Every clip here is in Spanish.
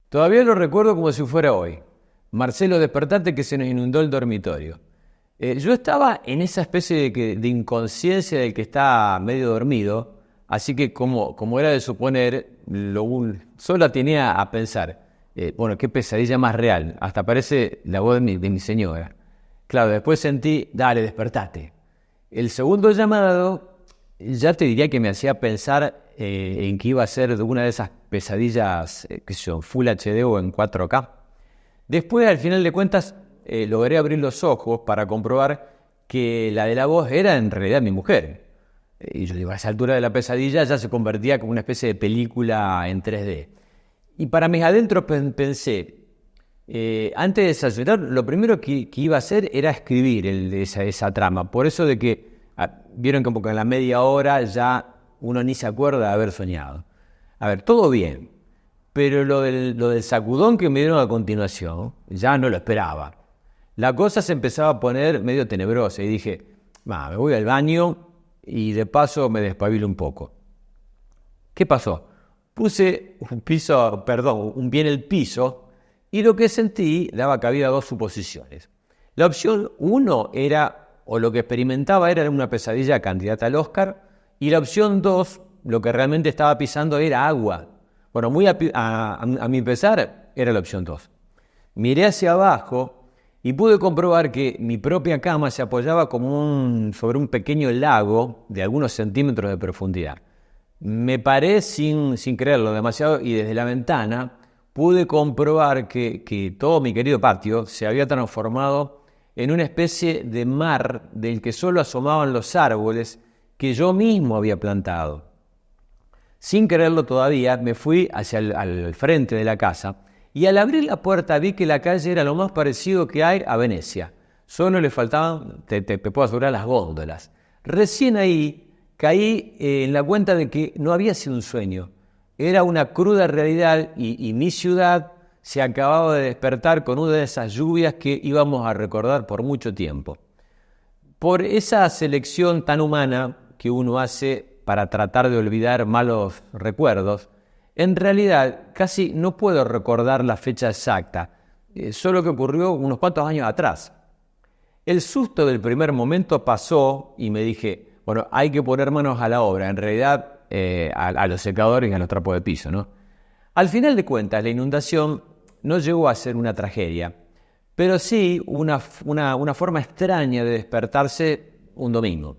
Todavía lo recuerdo como si fuera hoy. Marcelo, despertate que se nos inundó el dormitorio. Yo estaba en esa especie de inconsciencia del que está medio dormido, así que como era de suponer, solo tenía a pensar, bueno, qué pesadilla más real, hasta parece la voz de mi señora. Claro, después sentí, dale, despertate. El segundo llamado ya te diría que me hacía pensar en que iba a ser de una de esas pesadillas, qué sé yo, Full HD o en 4K. Después, al final de cuentas, logré abrir los ojos para comprobar que la de la voz era en realidad mi mujer. Y yo digo, a esa altura de la pesadilla ya se convertía como una especie de película en 3D. Y para mis adentros pensé, antes de desayunar, lo primero que iba a hacer era escribir esa trama. Por eso de que, vieron como que en la media hora ya uno ni se acuerda de haber soñado. A ver, todo bien. Pero lo del sacudón que me dieron a continuación, ya no lo esperaba. La cosa se empezaba a poner medio tenebrosa y dije, me voy al baño y de paso me despabilo un poco. ¿Qué pasó? Puse un pie en el piso y lo que sentí daba cabida a dos suposiciones. La opción 1 era, o lo que experimentaba era una pesadilla candidata al Oscar, y la opción 2, lo que realmente estaba pisando era agua. Bueno, muy a mi pesar, era la opción 2. Miré hacia abajo y pude comprobar que mi propia cama se apoyaba sobre un pequeño lago de algunos centímetros de profundidad. Me paré sin creerlo demasiado y desde la ventana pude comprobar que todo mi querido patio se había transformado en una especie de mar del que solo asomaban los árboles que yo mismo había plantado. Sin creerlo todavía, me fui hacia al frente de la casa y al abrir la puerta vi que la calle era lo más parecido que hay a Venecia. Solo le faltaban, te puedo asegurar, las góndolas. Recién ahí caí en la cuenta de que no había sido un sueño. Era una cruda realidad y mi ciudad se acababa de despertar con una de esas lluvias que íbamos a recordar por mucho tiempo. Por esa selección tan humana que uno hace para tratar de olvidar malos recuerdos, en realidad casi no puedo recordar la fecha exacta, solo que ocurrió unos cuantos años atrás. El susto del primer momento pasó y me dije, bueno, hay que poner manos a la obra, en realidad a los secadores y a los trapos de piso, ¿no? Al final de cuentas, la inundación no llegó a ser una tragedia, pero sí una forma extraña de despertarse un domingo.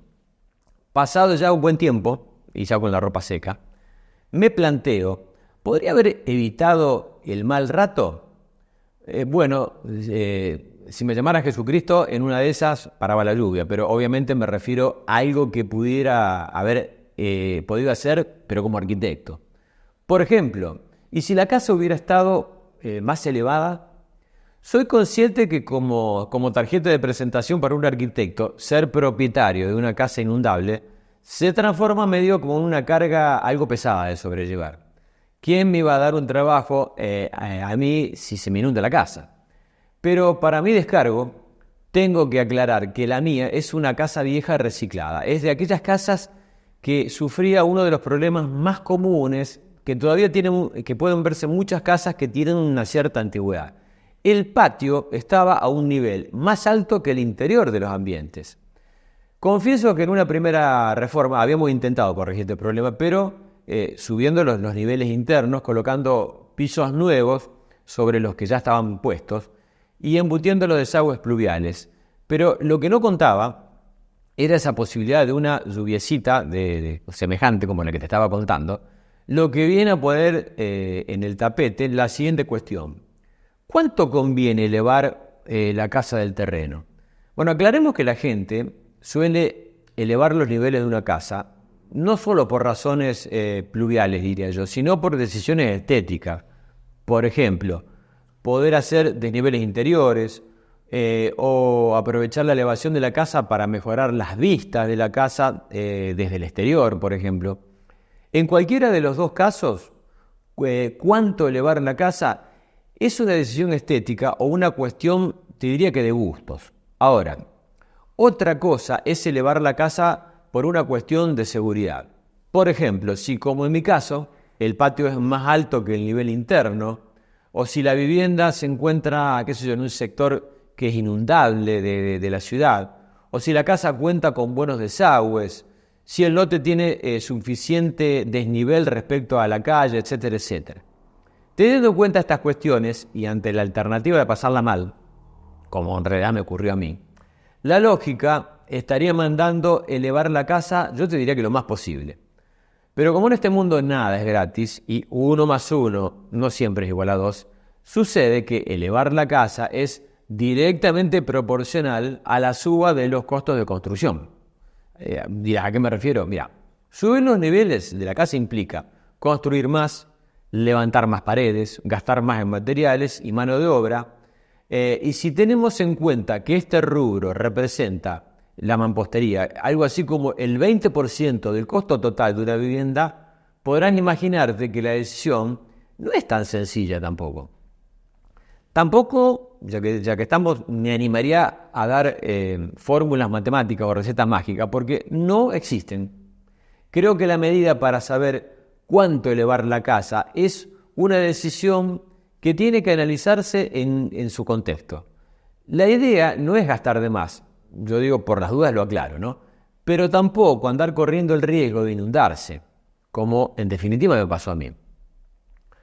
Pasado ya un buen tiempo, y ya con la ropa seca, me planteo, ¿podría haber evitado el mal rato? Si me llamara Jesucristo, en una de esas paraba la lluvia, pero obviamente me refiero a algo que pudiera haber podido hacer, pero como arquitecto. Por ejemplo, ¿y si la casa hubiera estado más elevada? Soy consciente que como tarjeta de presentación para un arquitecto, ser propietario de una casa inundable se transforma medio como una carga algo pesada de sobrellevar. ¿Quién me iba a dar un trabajo a mí si se me inunda la casa? Pero para mi descargo, tengo que aclarar que la mía es una casa vieja reciclada. Es de aquellas casas que sufría uno de los problemas más comunes que todavía que pueden verse muchas casas que tienen una cierta antigüedad. El patio estaba a un nivel más alto que el interior de los ambientes. Confieso que en una primera reforma habíamos intentado corregir este problema, pero subiendo los niveles internos, colocando pisos nuevos sobre los que ya estaban puestos y embutiendo los desagües pluviales. Pero lo que no contaba era esa posibilidad de una lluviecita semejante como la que te estaba contando, lo que viene a poner en el tapete la siguiente cuestión. ¿Cuánto conviene elevar la casa del terreno? Bueno, aclaremos que la gente suele elevar los niveles de una casa no solo por razones pluviales, diría yo, sino por decisiones estéticas. Por ejemplo, poder hacer desniveles interiores o aprovechar la elevación de la casa para mejorar las vistas de la casa desde el exterior, por ejemplo. En cualquiera de los dos casos, cuánto elevar la casa es una decisión estética o una cuestión, te diría que de gustos. Ahora, otra cosa es elevar la casa por una cuestión de seguridad. Por ejemplo, si como en mi caso, el patio es más alto que el nivel interno, o si la vivienda se encuentra, qué sé yo, en un sector que es inundable de la ciudad, o si la casa cuenta con buenos desagües, si el lote tiene suficiente desnivel respecto a la calle, etcétera, etcétera. Teniendo en cuenta estas cuestiones y ante la alternativa de pasarla mal, como en realidad me ocurrió a mí, la lógica estaría mandando elevar la casa, yo te diría que lo más posible. Pero como en este mundo nada es gratis y 1 más 1 no siempre es igual a 2, sucede que elevar la casa es directamente proporcional a la suba de los costos de construcción. Dirás, ¿a qué me refiero? Mira, subir los niveles de la casa implica construir más, levantar más paredes, gastar más en materiales y mano de obra. Y si tenemos en cuenta que este rubro representa la mampostería, algo así como el 20% del costo total de una vivienda, podrán imaginarte que la decisión no es tan sencilla tampoco. Tampoco, ya que estamos, me animaría a dar fórmulas matemáticas o recetas mágicas, porque no existen. Creo que la medida para saber cuánto elevar la casa es una decisión que tiene que analizarse en su contexto. La idea no es gastar de más, yo digo por las dudas lo aclaro, ¿no? Pero tampoco andar corriendo el riesgo de inundarse, como en definitiva me pasó a mí.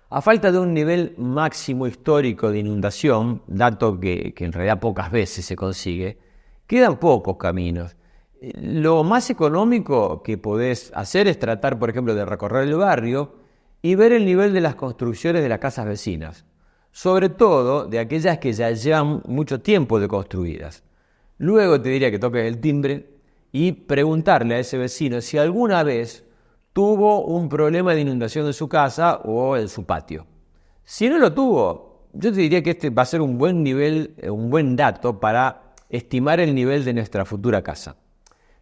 A falta de un nivel máximo histórico de inundación, dato que en realidad pocas veces se consigue, quedan pocos caminos. Lo más económico que podés hacer es tratar, por ejemplo, de recorrer el barrio y ver el nivel de las construcciones de las casas vecinas, sobre todo de aquellas que ya llevan mucho tiempo de construidas. Luego te diría que toques el timbre y preguntarle a ese vecino si alguna vez tuvo un problema de inundación en su casa o en su patio. Si no lo tuvo, yo te diría que este va a ser un buen nivel, un buen dato para estimar el nivel de nuestra futura casa.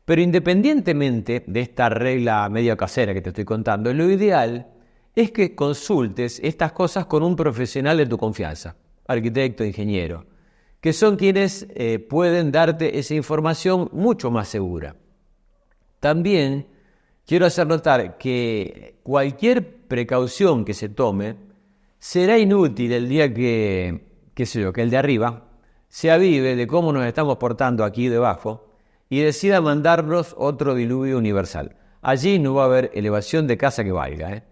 Pero independientemente de esta regla medio casera que te estoy contando, lo ideal es que consultes estas cosas con un profesional de tu confianza, arquitecto, ingeniero, que son quienes pueden darte esa información mucho más segura. También quiero hacer notar que cualquier precaución que se tome será inútil el día que el de arriba se avive de cómo nos estamos portando aquí debajo y decida mandarnos otro diluvio universal. Allí no va a haber elevación de casa que valga.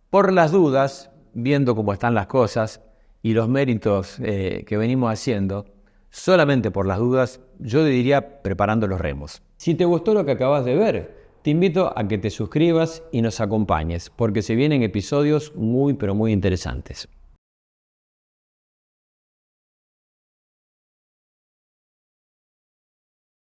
Por las dudas, viendo cómo están las cosas y los méritos que venimos haciendo, solamente por las dudas, yo diría preparando los remos. Si te gustó lo que acabas de ver, te invito a que te suscribas y nos acompañes, porque se vienen episodios muy pero muy interesantes.